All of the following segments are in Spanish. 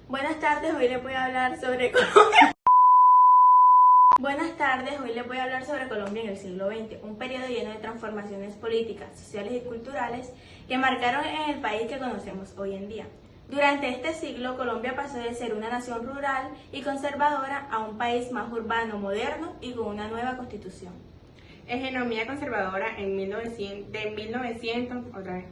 Buenas tardes, hoy les voy a hablar sobre Colombia. Buenas tardes, hoy les voy a hablar sobre Colombia en el siglo XX, un periodo lleno de transformaciones políticas, sociales y culturales que marcaron en el país que conocemos hoy en día. Durante este siglo, Colombia pasó de ser una nación rural y conservadora a un país más urbano, moderno y con una nueva constitución. Hegemonía conservadora en 1900, otra vez.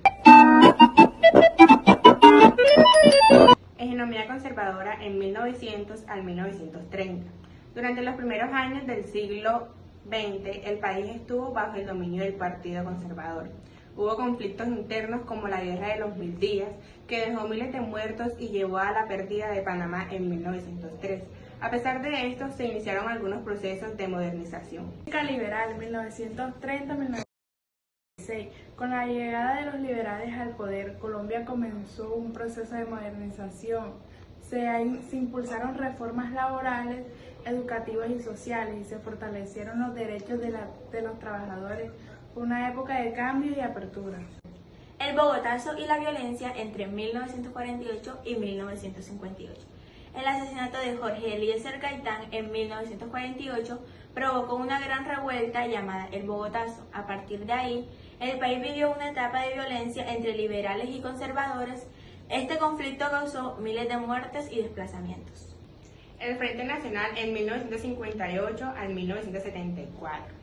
Hegemonía conservadora en 1900 al 1930. Durante los primeros años del siglo XX, el país estuvo bajo el dominio del Partido Conservador. Hubo conflictos internos como la Guerra de los 1000 días, que dejó miles de muertos y llevó a la pérdida de Panamá en 1903. A pesar de esto, se iniciaron algunos procesos de modernización. Política liberal, 1930-1936. Con la llegada de los liberales al poder, Colombia comenzó un proceso de modernización. Se impulsaron reformas laborales, educativas y sociales y se fortalecieron los derechos de los trabajadores. Fue una época de cambio y apertura. El Bogotazo y la violencia entre 1948 y 1958. El asesinato de Jorge Eliezer Gaitán en 1948 provocó una gran revuelta llamada el Bogotazo. A partir de ahí, el país vivió una etapa de violencia entre liberales y conservadores. Este conflicto causó miles de muertes y desplazamientos. El Frente Nacional en 1958 al 1974.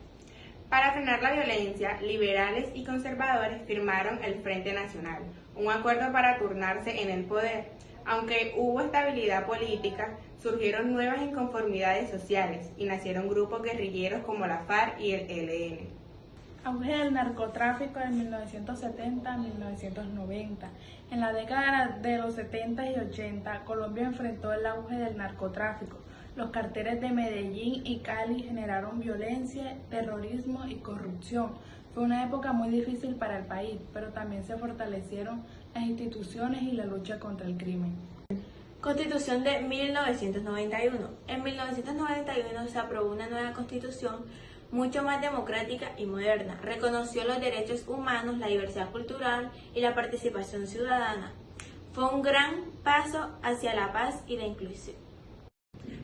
Para frenar la violencia, liberales y conservadores firmaron el Frente Nacional, un acuerdo para turnarse en el poder. Aunque hubo estabilidad política, surgieron nuevas inconformidades sociales y nacieron grupos guerrilleros como la FARC y el ELN. Auge del narcotráfico de 1970 a 1990. En la década de los 70 y 80, Colombia enfrentó el auge del narcotráfico. Los carteles de Medellín y Cali generaron violencia, terrorismo y corrupción. Fue una época muy difícil para el país, pero también se fortalecieron las instituciones y la lucha contra el crimen. Constitución de 1991. En 1991 se aprobó una nueva constitución mucho más democrática y moderna. Reconoció los derechos humanos, la diversidad cultural y la participación ciudadana. Fue un gran paso hacia la paz y la inclusión.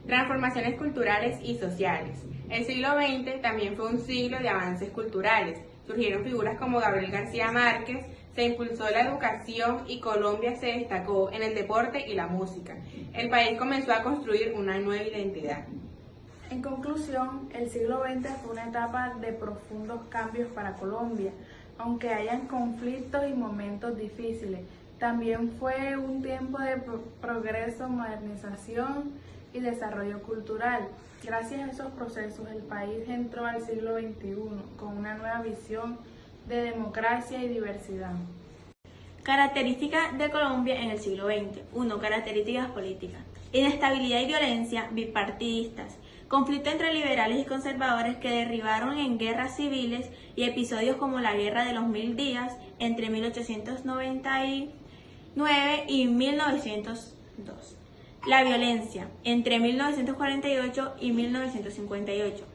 Transformaciones culturales y sociales. El siglo XX también fue un siglo de avances culturales. Surgieron figuras como Gabriel García Márquez, se impulsó la educación y Colombia se destacó en el deporte y la música. El país comenzó a construir una nueva identidad. En conclusión, el siglo XX fue una etapa de profundos cambios para Colombia, aunque hayan conflictos y momentos difíciles. También fue un tiempo de progreso, modernización y desarrollo cultural. Gracias a esos procesos, el país entró al siglo XXI con una nueva visión de democracia y diversidad. Características de Colombia en el siglo XX. 1. Características políticas. Inestabilidad y violencia bipartidistas. Conflicto entre liberales y conservadores que derivaron en guerras civiles y episodios como la Guerra de los 1000 días entre 1899 y 1902. La violencia entre 1948 y 1958.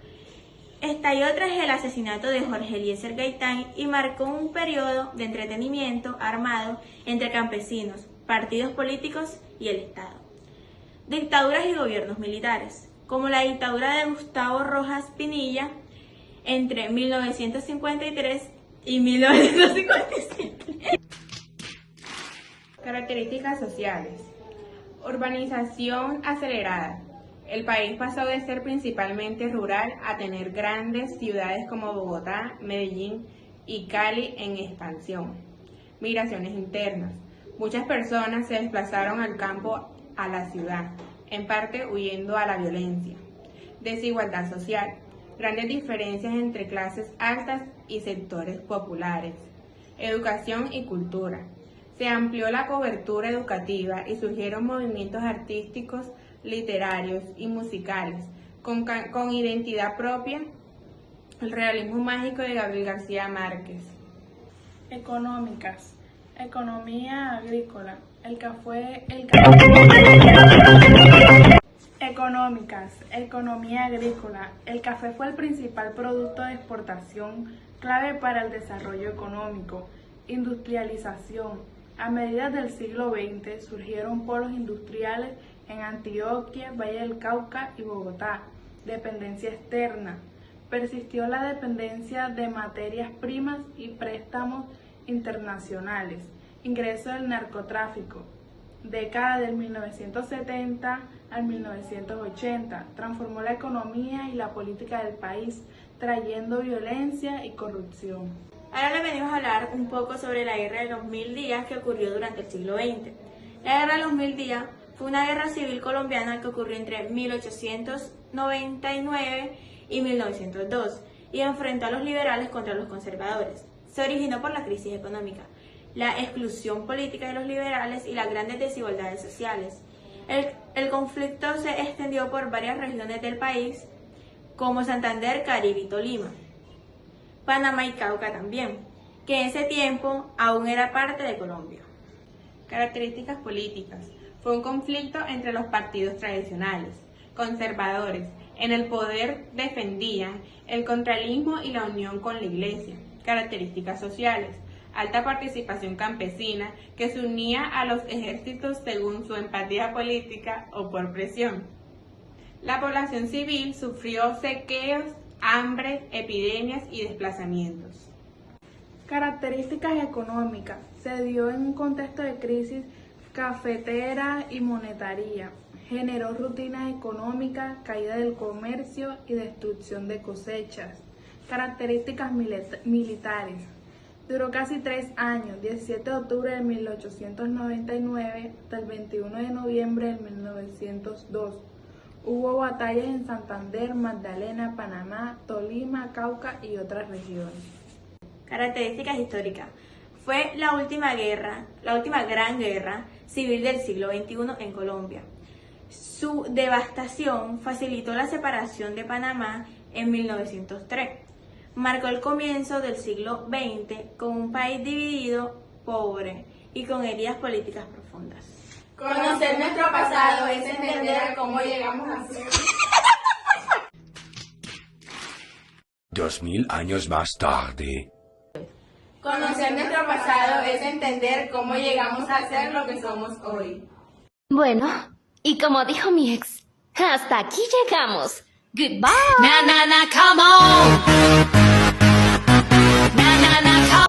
Estalló tras el asesinato de Jorge Eliezer Gaitán y marcó un periodo de entretenimiento armado entre campesinos, partidos políticos y el Estado. Dictaduras y gobiernos militares, como la dictadura de Gustavo Rojas Pinilla entre 1953 y 1957. Características sociales. Urbanización acelerada. El país pasó de ser principalmente rural a tener grandes ciudades como Bogotá, Medellín y Cali en expansión. Migraciones internas. Muchas personas se desplazaron al campo a la ciudad, en parte huyendo a la violencia. Desigualdad social. Grandes diferencias entre clases altas y sectores populares. Educación y cultura. Se amplió la cobertura educativa y surgieron movimientos artísticos, literarios y musicales con identidad propia, el realismo mágico de Gabriel García Márquez. Económicas. Economía agrícola. Económicas. Economía agrícola. El café fue el principal producto de exportación clave para el desarrollo económico. Industrialización. A mediados del siglo XX surgieron polos industriales en Antioquia, Valle del Cauca y Bogotá. Dependencia externa. Persistió la dependencia de materias primas y préstamos internacionales. Ingreso del narcotráfico. Década del 1970 al 1980. Transformó la economía y la política del país, trayendo violencia y corrupción. Ahora les venimos a hablar un poco sobre la Guerra de los 1000 días que ocurrió durante el siglo XX. La Guerra de los 1000 días fue una guerra civil colombiana que ocurrió entre 1899 y 1902 y enfrentó a los liberales contra los conservadores. Se originó por la crisis económica, la exclusión política de los liberales y las grandes desigualdades sociales. El conflicto se extendió por varias regiones del país, como Santander, Caribe y Tolima, Panamá y Cauca también, que en ese tiempo aún era parte de Colombia. Características políticas. Fue un conflicto entre los partidos tradicionales, conservadores. En el poder defendían el contralismo y la unión con la Iglesia. Características sociales. Alta participación campesina que se unía a los ejércitos según su empatía política o por presión. La población civil sufrió saqueos, hambre, epidemias y desplazamientos. Características económicas. Se dio en un contexto de crisis cafetera y monetaria. Generó rutinas económicas, caída del comercio y destrucción de cosechas. Características militares. Duró casi 3 años, 17 de octubre de 1899 hasta el 21 de noviembre de 1902. Hubo batallas en Santander, Magdalena, Panamá, Tolima, Cauca y otras regiones. Características históricas. Fue la última gran guerra civil del siglo XXI en Colombia. Su devastación facilitó la separación de Panamá en 1903. Marcó el comienzo del siglo XX con un país dividido, pobre y con heridas políticas profundas. Conocer nuestro pasado es entender cómo llegamos a ser. 2000 años más tarde. Conocer nuestro pasado es entender cómo llegamos a ser lo que somos hoy. Bueno, y como dijo mi ex, hasta aquí llegamos. Goodbye. Na na na, come on.